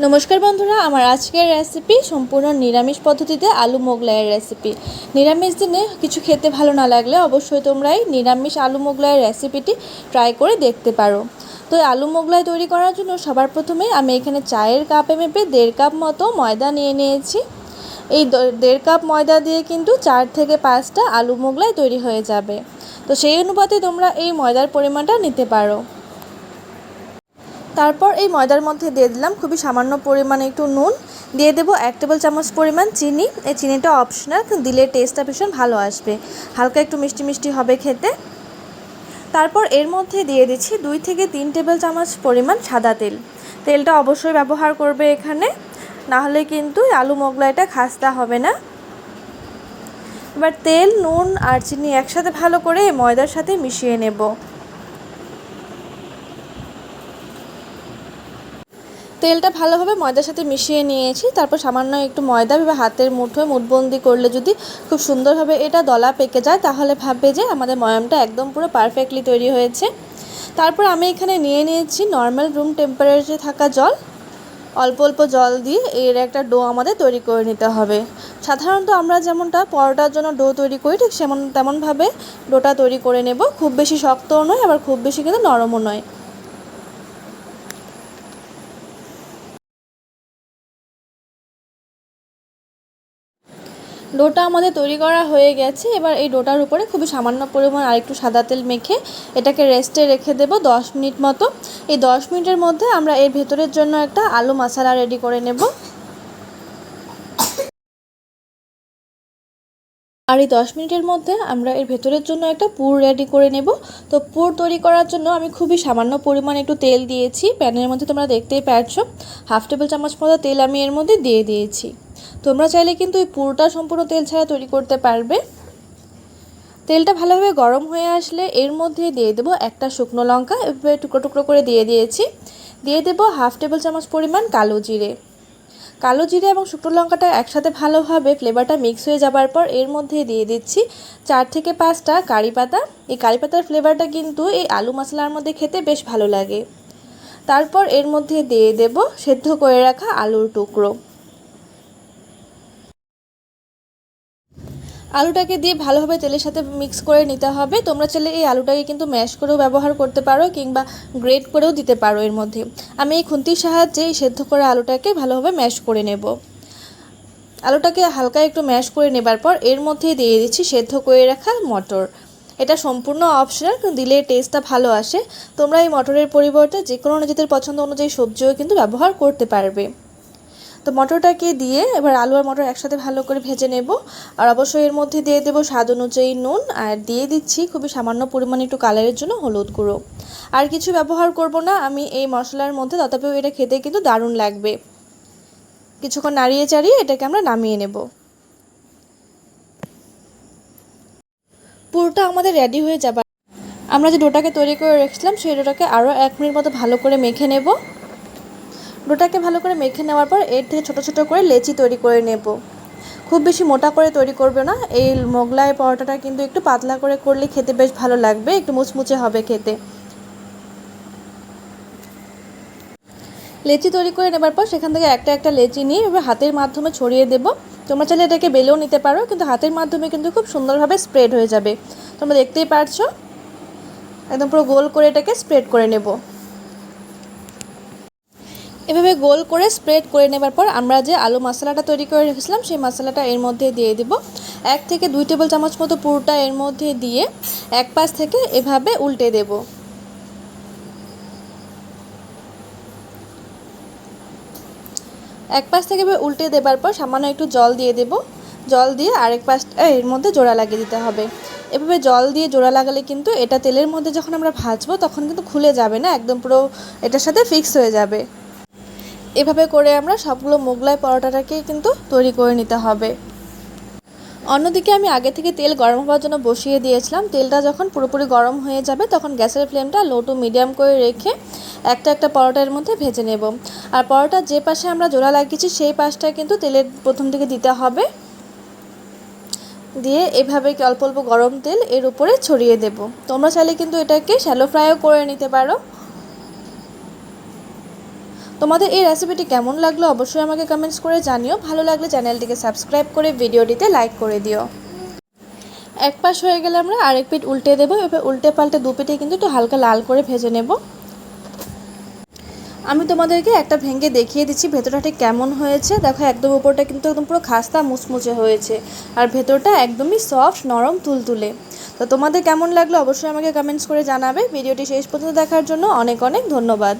নমস্কার বন্ধুরা, আমার আজকের রেসিপি সম্পূর্ণ নিরামিষ পদ্ধতিতে আলু মোগলাইয়ের রেসিপি। নিরামিষ দিনে কিছু খেতে ভালো না লাগলে অবশ্যই তোমরা এই নিরামিষ আলু মোগলাইয়ের রেসিপিটি ট্রাই করে দেখতে পারো। তো এই আলু মোগলাই তৈরি করার জন্য সবার প্রথমে আমি এখানে চায়ের কাপে মেপে 1.5 কাপ মতো ময়দা নিয়ে নিয়েছি। এই 1.5 কাপ ময়দা দিয়ে কিন্তু 4 থেকে 5টা আলু মোগলাই তৈরি হয়ে যাবে। তো সেই অনুপাতে তোমরা এই ময়দার পরিমাণটা নিতে পারো। তারপর এই ময়দার মধ্যে দিয়ে দিলাম খুবই সামান্য পরিমাণে একটু নুন, দিয়ে দেবো 1 টেবিল চামচ পরিমাণ চিনি। এই চিনিটা অপশনাল, দিলে টেস্টটা ভীষণ ভালো আসবে, হালকা একটু মিষ্টি মিষ্টি হবে খেতে। তারপর এর মধ্যে দিয়ে দিচ্ছি 2 থেকে 3 টেবিল চামচ পরিমাণ সাদা তেল। তেলটা অবশ্যই ব্যবহার করবে এখানে, না হলে কিন্তু আলু মোগলাইটা খাস্তা হবে না। এবার তেল, নুন আর চিনি একসাথে ভালো করে ময়দার সাথে মিশিয়ে নেব। তেলটা ভালোভাবে ময়দার সাথে মিশিয়ে নিয়েছি। তারপর সামান্য একটু ময়দা বা হাতের মুঠোয় মুঠবন্দি করলে যদি খুব সুন্দরভাবে এটা দলা পেকে যায়, তাহলে ভাববে যে আমাদের ময়ামটা একদম পুরো পারফেক্টলি তৈরি হয়েছে। তারপর আমি এখানে নিয়ে নিয়েছি নর্মাল রুম টেম্পারেচারে থাকা জল। অল্প অল্প জল দিয়ে এর একটা ডো আমাদের তৈরি করে নিতে হবে। সাধারণত আমরা যেমনটা পরোটার জন্য ডো তৈরি করি, ঠিক তেমনভাবে ডোটা তৈরি করে নেব। খুব বেশি শক্তও নয়, আবার খুব বেশি কিন্তু নরমও নয়। ডোটা আমাদের তৈরি করা হয়ে গেছে। এবার এই ডোটার উপরে খুবই সামান্য পরিমাণ আরেকটু সাদা তেল মেখে এটাকে রেস্টে রেখে দেব 10 মিনিট মতো। এই 10 মিনিটের মধ্যে আমরা এর ভেতরের জন্য একটা আলু মশলা রেডি করে নেব। আর এই 10 মিনিটের মধ্যে আমরা এর ভেতরের জন্য একটা পুর রেডি করে নেব। তো পুর তৈরি করার জন্য আমি খুবই সামান্য পরিমাণ একটু তেল দিয়েছি প্যানের মধ্যে, তোমরা দেখতেই পারছো। 1/2 টেবিল চামচ মতো তেল আমি এর মধ্যে দিয়ে দিয়েছি। তোমরা চাইলে কিন্তু এই পুরটা সম্পূর্ণ তেল ছাড়া তৈরি করতে পারবে। তেলটা ভালোভাবে গরম হয়ে আসলে এর মধ্যে দিয়ে দেবো একটা শুকনো লঙ্কা, এভাবে টুকরো টুকরো করে দিয়ে দিয়েছি। দিয়ে দেবো 1/2 টেবিল চামচ পরিমাণ কালো জিরে। কালো জিরে এবং শুকনো লঙ্কাটা একসাথে ভালোভাবে ফ্লেভারটা মিক্স হয়ে যাবার পর এর মধ্যে দিয়ে দিচ্ছি 4 থেকে 5টা কারি পাতা। এই কারি পাতার ফ্লেভারটা কিন্তু এই আলু মশলার মধ্যে খেতে বেশ ভালো লাগে। তারপর এর মধ্যে দিয়ে দেব সেদ্ধ করে রাখা আলুর টুকরো। আলুটাকে দিয়ে ভালোভাবে তেলের সাথে মিক্স করে নিতে হবে। তোমরা চাইলে এই আলুটাকে কিন্তু ম্যাশ করেও ব্যবহার করতে পারো, কিংবা গ্রেট করেও দিতে পারো এর মধ্যে। আমি এই খুন্তির সাহায্যে এই সেদ্ধ করা আলুটাকে ভালোভাবে ম্যাশ করে নেব। আলুটাকে হালকা একটু ম্যাশ করে নেবার পর এর মধ্যে দিয়ে দিচ্ছি সেদ্ধ করে রাখা মটর। এটা সম্পূর্ণ অপশনাল, দিলে টেস্টটা ভালো আসে। তোমরা এই মটরের পরিবর্তে যে কোনো নিজেদের পছন্দ অনুযায়ী সবজিও কিন্তু ব্যবহার করতে পারবে। তো মটরটাকে দিয়ে এবার আলু আর মটর একসাথে ভালো করে ভেজে নেব। আর অবশ্যই এর মধ্যে দিয়ে দেবো স্বাদ অনুযায়ী নুন, আর দিয়ে দিচ্ছি খুবই সামান্য পরিমাণে একটু কালারের জন্য হলুদ গুঁড়ো। আর কিছু ব্যবহার করব না আমি এই মশলার মধ্যে, তথাপিও এটা খেতে কিন্তু দারুণ লাগবে। কিছুক্ষণ নাড়িয়ে চাড়িয়ে এটাকে আমরা নামিয়ে নেব। পুরোটা আমাদের রেডি হয়ে যাবার আমরা যে ডোটাকে তৈরি করে রেখেছিলাম সেই ডোটাকে আরও 1 মিনিট মতো ভালো করে মেখে নেব। ডোটাকে ভালো করে মেখে নেওয়ার পর এর থেকে ছোট ছোট করে লেচি তৈরি করে নেব। খুব বেশি মোটা করে তৈরি করবে না, এই মোগলাই পরোটাটা কিন্তু একটু পাতলা করে করলে খেতে বেশ ভালো লাগবে, একটু মুচমুচে হবে খেতে। লেচি তৈরি করে নেবার পর সেখান থেকে একটা একটা লেচি নিয়ে এবার হাতের মাধ্যমে ছড়িয়ে দেব। তোমরা চাইলে এটাকে বেলেও নিতে পারো, কিন্তু হাতের মাধ্যমে কিন্তু খুব সুন্দরভাবে স্প্রেড হয়ে যাবে। তোমরা দেখতেই পারছো, একদম পুরো গোল করে এটাকে স্প্রেড করে নেব। এভাবে গোল করে স্প্রেড করে নেবার পর আমরা যে আলু মশলাটা তৈরি করে রেখেছিলাম সেই মশলাটা এর মধ্যে দিয়ে দেব। 1 থেকে 2 টেবিল চামচ মতো পুরোটা এর মধ্যে দিয়ে এক পাশ থেকে এভাবে উল্টে দেব। এক পাশ থেকে উল্টে দেবার পর সামান্য একটু জল দিয়ে দেব। জল দিয়ে আরেক পাশটা এর মধ্যে জোড়া লাগিয়ে দিতে হবে। এভাবে জল দিয়ে জোড়া লাগালে কিন্তু এটা তেলের মধ্যে যখন আমরা ভাজবো তখন কিন্তু খুলে যাবে না, একদম পুরো এটার সাথে ফিক্স হয়ে যাবে। এভাবে করে আমরা সবগুলো মোগলাই পরোটাটাকে কিন্তু তৈরি করে নিতে হবে। অন্যদিকে আমি আগে থেকে তেল গরম হওয়ার জন্য বসিয়ে দিয়েছিলাম। তেলটা যখন পুরোপুরি গরম হয়ে যাবে তখন গ্যাসের ফ্লেমটা লো টু মিডিয়াম করে রেখে একটা একটা পরোটার মধ্যে ভেজে নেব। আর পরোটার যে পাশে আমরা জোড়া লাগিয়েছি সেই পাশটা কিন্তু তেলের প্রথম দিকে দিতে হবে। দিয়ে এভাবে অল্প অল্প গরম তেল এর উপরে ছড়িয়ে দেব। তোমরা চাইলে কিন্তু এটাকে শ্যালো ফ্রাইও করে নিতে পারো। তোমাদের এই রেসিপিটি কেমন লাগলো অবশ্যই আমাকে কমেন্টস করে জানিও। ভালো লাগলে চ্যানেলটিকে সাবস্ক্রাইব করে ভিডিওটিতে লাইক করে দিও। এক পাশ হয়ে গেলে আমরা আরেক পিঠ উল্টে দেবো। এবার উল্টে পাল্টে দু পিঠে কিন্তু একটু হালকা লাল করে ভেজে নেব। আমি তোমাদেরকে একটা ভেঙে দেখিয়ে দিচ্ছি ভেতরটা ঠিক কেমন হয়েছে। দেখো একদম উপরটা কিন্তু একদম পুরো খাস্তা মুচমুচে হয়েছে, আর ভেতরটা একদমই সফট নরম তুলতুলে। তো তোমাদের কেমন লাগলো অবশ্যই আমাকে কমেন্টস করে জানাবে। ভিডিওটি শেষ পর্যন্ত দেখার জন্য অনেক অনেক ধন্যবাদ।